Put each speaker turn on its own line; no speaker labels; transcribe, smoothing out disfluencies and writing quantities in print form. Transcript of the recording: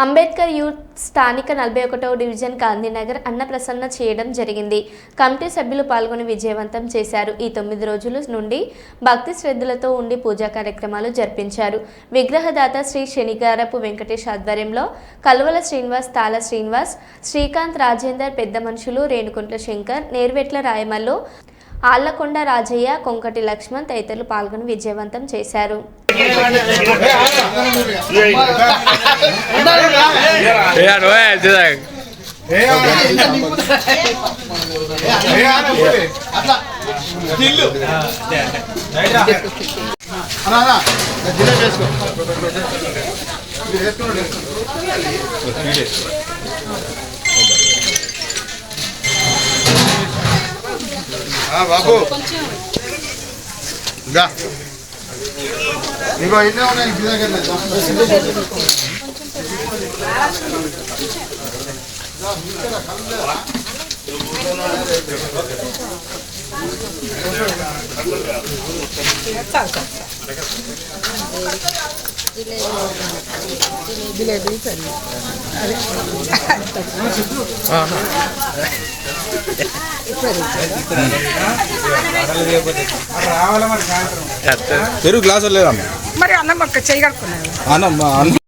Ambedkar youth స్థానిక 41వ division Gandhinagar అన్నప్రసన్న చేయడం జరిగింది. కమిటీ సభ్యులు పాల్గొని విజయవంతం చేశారు. ఈ 9 రోజుల నుండి భక్తి శ్రద్ధలతో ఉండి పూజా కార్యక్రమాలు జరిపించారు. విగ్రహదాత శ్రీ శనిగారపు వెంకటేష్ ఆధ్వర్యంలో కల్వల శ్రీనివాస్, తాళ శ్రీనివాస్, శ్రీకాంత్, రాజేందర్, పెద్ద మనుషులు, రేణుకుంట్ల శంకర్, నేర్వెట్ల రాయమల్లు, ఆళ్లకొండ రాజయ్య, కొంకటి లక్ష్మణ్ తదితరులు పాల్గొని విజయవంతం చేశారు.
బాబు ఇంకో ఇదే ఉన్నాయి ఇంటి దగ్గర
పెరుగు గ్లాసు లేదా
మరి అన్నం చేయగలుగుతున్నాను.
అన్నం